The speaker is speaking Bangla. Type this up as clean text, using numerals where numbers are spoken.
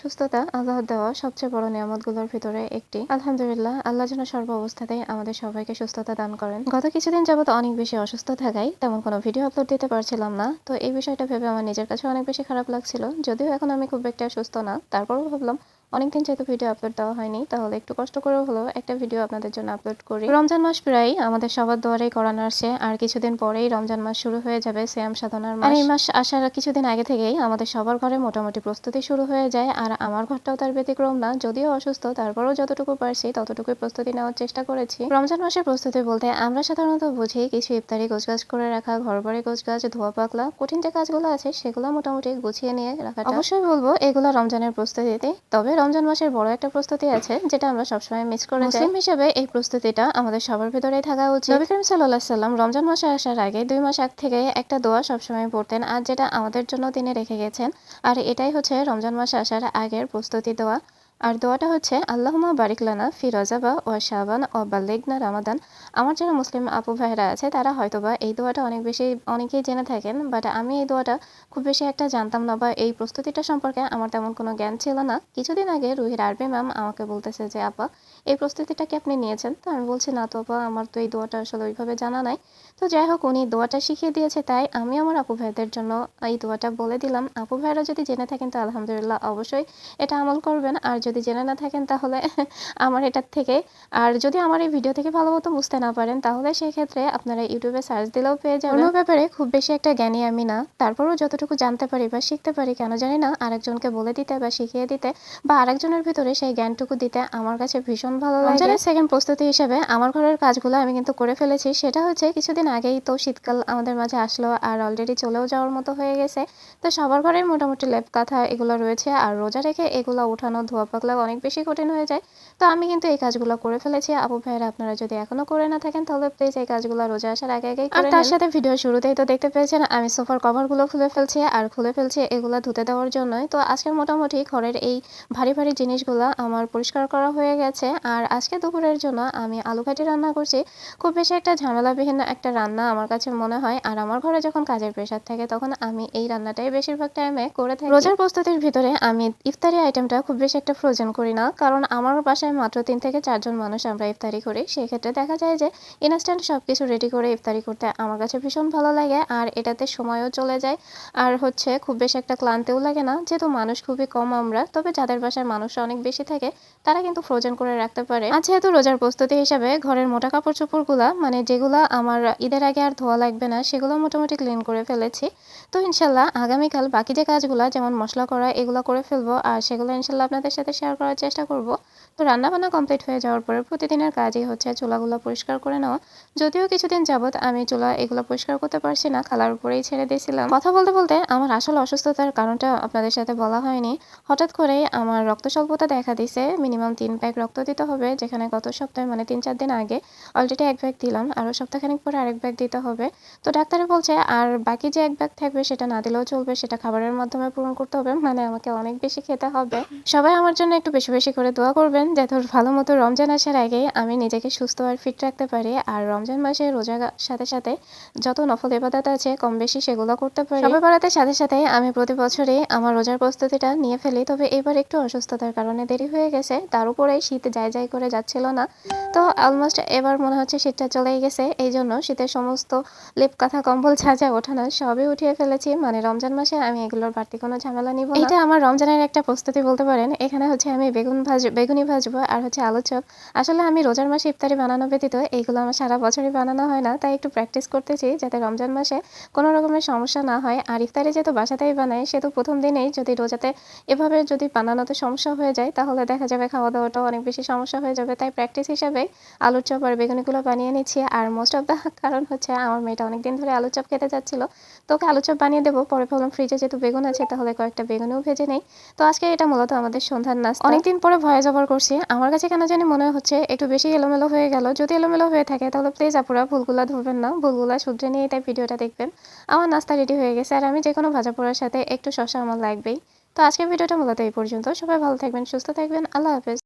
সুস্থতা আল্লাহর দেওয়া সবচেয়ে বড় নিয়ামতগুলোর ভিতরে একটি। আলহামদুলিল্লাহ, আল্লাহ যেন সর্ব অবস্থাতেই আমাদের সবাইকে সুস্থতা দান করেন। গত কিছুদিন যাবত অনেক বেশি অসুস্থ থাকায় তেমন কোনো ভিডিও আপলোড দিতে পারছিলাম না। তো এই বিষয়টা ভেবে আমার নিজের কাছে অনেক বেশি খারাপ লাগছিল। যদিও এখন আমি খুব একটা সুস্থ না, তারপরেও ভাবলাম অনেকদিন যেহেতু ভিডিও আপলোড দেওয়া হয়নি, তাহলে একটু কষ্ট করেও হলেও একটা ভিডিও আপনাদের জন্য আপলোড করি। রমজান মাস প্রায় আমাদের সবার দুয়ারেই কোরআন আসছে, আর কিছুদিন পরেই রমজান মাস শুরু হয়ে যাবে, সিয়াম সাধনার মাস। আর এই মাস আসার কিছুদিন আগে থেকেই আমাদের সবার ঘরে মোটামুটি প্রস্তুতি শুরু হয়ে যায়, আর আমার ঘরটাও তার ব্যতিক্রম না। যদিও অসুস্থ, তারপরেও যতটুকু পারছি ততটুকুই প্রস্তুতি নেওয়ার চেষ্টা করেছি। রমজান মাসের প্রস্তুতি বলতে আমরা সাধারণত বুঝি কিছু ইফতারি গোছগাছ করে রাখা, ঘরবাড়ি গোছগাছ, ধোয়া পাকলা, কঠিন যে কাজগুলো আছে সেগুলো মোটামুটি গুছিয়ে নিয়ে রাখাটা। অবশ্যই বলবো এগুলো রমজানের প্রস্তুতিতে। তবে রমজান মাসের বড় একটা প্রস্তুতি আছে যেটা আমরা সবসময় মিস করে যাই। মুসলিম হিসেবে এই প্রস্তুতিটা আমাদের সবার ভিতরেই থাকা উচিত। নবী করিম সাল্লাল্লাহু আলাইহি সাল্লাম রমজান মাসে আসার আগে 2 মাস আগ থেকে একটা দোয়া সবসময় পড়তেন, আর যেটা আমাদের জন্য তিনি রেখে গেছেন। আর এটাই হচ্ছে রমজান মাসে আসার আগের প্রস্তুতি দোয়া। আর দোয়াটা হচ্ছে আল্লাহুম্মা বারিক লানা ফি রজাবা ওয়া শাবান ওয়া বাল্লিগনা রামাদান। আমার যারা মুসলিম আপু ভাইরা আছে তারা হয়তোবা এই দোয়াটা অনেকেই জেনে থাকেন, বাট আমি এই দোয়াটা খুব বেশি একটা জানতাম না, বা এই প্রস্তুতিটা সম্পর্কে আমার তেমন কোনো জ্ঞান ছিল না। কিছুদিন আগে রুহির আরবি ম্যাম আমাকে বলতেছে যে আপা, এই প্রস্তুতিটা কি আপনি নিয়েছেন? তো আমি বলছি না তো আপা, আমার তো এই দোয়াটা আসলে ওইভাবে জানা নাই। তো যাই হোক, উনি দোয়াটা শিখিয়ে দিয়েছে, তাই আমি আমার আপু ভাইদের জন্য এই দোয়াটা বলে দিলাম। আপু ভাইরা যদি জেনে থাকেন তো আলহামদুলিল্লাহ, অবশ্যই এটা আমল করবেন। আর যদি জেনে না থাকেন তাহলে আমার এটার থেকে, আর যদি আমার এই ভিডিও থেকে ভালো মতো বুঝতে না পারেন তাহলে সেই ক্ষেত্রে আপনারা ইউটিউবে সার্চ দিলেও পেয়ে যাবেন। অন্য ব্যাপারে খুব বেশি একটা জ্ঞানী আমি না, তারপরেও যতটুকু জানতে পারি বা শিখতে পারি, কেন জানি না, আরেকজনকে বলে দিতে বা শিখিয়ে দিতে বা আরেকজনের ভিতরে সেই জ্ঞানটুকু দিতে আমার কাছে ভীষণ ভালো লাগে। রমজানের সেকেন্ড প্রস্তুতি হিসেবে আমার ঘরের কাজগুলো আমি কিন্তু করে ফেলেছি। সেটা হচ্ছে কিছুদিন আগেই তো শীতকাল আমাদের মাঝে আসলো, আর অলরেডি চলেও যাওয়ার মতো হয়ে গেছে। তো সবার ঘরে মোটামুটি লেপ কাঁথা এগুলো রয়েছে, আর রোজা রেখে এগুলো উঠানো ধোয়া পাকলা অনেক বেশি কঠিন হয়ে যায়। তো আমি কিন্তু এই কাজগুলো করে ফেলেছি। আপু ভাইয়েরা আপনারা যদি এখনো করে না থাকেন তাহলে প্লিজ এই কাজগুলো রোজা আসার আগে আগেই করে নিন। আর তার সাথে ভিডিও শুরুতেই তো দেখতে পেয়েছেন আমি সোফার কভারগুলো খুলে ফেলছি এগুলো ধুতে দেওয়ার জন্যই। তো আজকে মোটামুটি ঘরের এই ভারী ভারী জিনিসগুলো আমার পরিষ্কার করা হয়ে গেছে। আর আজকে দুপুরের জন্য আমি আলু ঘাটি রান্না করছি। খুব বেশি একটা ঝামেলাবিহীন একটা রান্না আমার কাছে মনে হয়। আর আমার ঘরে যখন কাজের প্রেশার থাকে তখন আমি এই রান্নাটাই বেশিরভাগ টাইমে করে থাকি। রোজার প্রস্তুতির ভিতরে আমি ইফতারি আইটেমটা খুব বেশি একটা ফ্রোজেন করি না, কারণ আমার বাসায় মাত্র 3 থেকে 4 জন মানুষ আমরা ইফতারি করি। সেক্ষেত্রে দেখা যায় যে ইনস্ট্যান্ট সবকিছু রেডি করে ইফতারি করতে আমার কাছে ভীষণ ভালো লাগে, আর এটাতে সময়ও চলে যায়। আর হচ্ছে খুব বেশি একটা ক্লান্তিও লাগে না, যেহেতু মানুষ খুবই কম আমরা। তবে যাদের বাসায় মানুষ অনেক বেশি থাকে তারা কিন্তু ফ্রোজেন করে রাখতে পারে। আর যেহেতু রোজার প্রস্তুতি হিসাবে ঘরের মোটা কাপড় চোপড়গুলা, মানে যেগুলা আমার ঈদের আগে আর ধোয়া লাগবে না, সেগুলো মোটামুটি ক্লিন করে ফেলেছি। তো ইনশাল্লাহ আগামীকাল বাকি যে কাজগুলো যেমন মশলা করা এগুলো করে ফেলবো, আর সেগুলো ইনশাল্লাহ আপনাদের সাথে শেয়ার করার চেষ্টা করব। তো রান্নাবান্না কমপ্লিট হয়ে যাওয়ার পরে প্রতিদিনের কাজই হচ্ছে চুলাগুলো পরিষ্কার করে নেওয়া। যদিও কিছুদিন যাবত আমি চুলা এগুলো পরিষ্কার করতে পারছি না, খালার উপরেই ছেড়ে দিয়েছিলাম। কথা বলতে বলতে আমার আসলে অসুস্থতার কারণটা আপনাদের সাথে বলা হয়নি। হঠাৎ করেই আমার রক্ত স্বল্পতা দেখা দিছে। মিনিমাম 3 ব্যাগ রক্ত দিতে হবে, যেখানে গত সপ্তাহে মানে 3-4 দিন আগে অলরেডি 1 ব্যাগ দিলাম, আরও সপ্তাহখানেক পরে আরেক ব্যাগ দিতে হবে। তো ডাক্তারে বলছে আর বাকি যে 1 ব্যাগ থাকবে সেটা না দিলেও চলবে, সেটা খাবারের মাধ্যমে পূরণ করতে হবে, মানে আমাকে অনেক বেশি খেতে হবে। সবাই আমার জন্য একটু বেশি বেশি করে দোয়া করবেন যাতে ভালো মতো রমজান আসার আগে আমি নিজেকে সুস্থ আর ফিট রাখতে পারি। আর রমজান মাসে রোজার সাথে সাথে যত নফল ইবাদত আছে কম বেশি সেগুলো করতে পারি। সবাই বাড়াতে সাথে সাথে আমি প্রতি বছরই আমার রোজার প্রস্তুতিটা নিয়ে ফেলি, তবে এবার একটু অসুস্থতার কারণে দেরি হয়ে গেছে। তার উপরে শীত যাই করে যাচ্ছিল না। তো অলমোস্ট এবার মনে হচ্ছে শীতটা চলেই গেছে, এই জন্য শীতের সমস্ত লেপ কাঁথা কম্বল যা ওঠানো সবই উঠিয়ে ফেলেছি। মানে রমজান মাসে আমি এগুলোর বাড়তি কোনো ঝামেলা নিব না। এটা আমার রমজানের একটা প্রস্তুতি বলতে পারেন। এখানে হচ্ছে আমি বেগুনি ভাজবো, আর হচ্ছে আলু চপ। আসলে আমি রোজার মাসে ইফতারি বানানো ব্যতীত এইগুলো আমার সারা বছরই বানানো হয় না, তাই একটু প্র্যাকটিস করতেছি যাতে রমজান মাসে কোনো রকমের সমস্যা না হয়। আর ইফতারি যেহেতু বাসাতেই বানাই, সেহেতু প্রথম দিনেই যদি রোজাতে এভাবে যদি বানানোতে সমস্যা হয়ে যায় তাহলে দেখা যাবে খাওয়া দাওয়াটাও অনেক বেশি সমস্যা হয়ে যাবে। তাই প্র্যাকটিস হিসাবে আলুর চপ আর বেগুনিগুলো বানিয়ে নিচ্ছি। আর মোস্ট অফ দ্য কারণ হচ্ছে আমার মেয়েটা অনেকদিন ধরে আলু চপ খেতে চাচ্ছিল, তো ওকে আলু চপ বানিয়ে দেবো। পরে ভাবলাম ফ্রিজে যেহেতু বেগুন আছে তাহলে কয়েকটা বেগুনিও ভেজে নেই। তো আজকে এটা মূলত আমাদের সন্ধ্যার নাস্তা। অনেকদিন পরে ভয়েস ওভার করছি, আমার কাছে কেন জানি মনে হচ্ছে একটু বেশি এলোমেলো হয়ে গেল। যদি এলোমেলো হয়ে থাকে তাহলে প্লিজ আপুরা ভুলগুলা ধরবেন না, ভুলগুলা শুধরে নিয়ে তাই ভিডিওটা দেখবেন। আমার নাস্তা রেডি হয়ে গেছে, আর আমি যে কোনো ভাজা পোড়ার সাথে একটু শসা আমার লাগবেই। তো আজকের ভিডিওটা মূলত এই পর্যন্ত। সবাই ভালো থাকবেন, সুস্থ থাকবেন, আল্লাহ হাফেজ।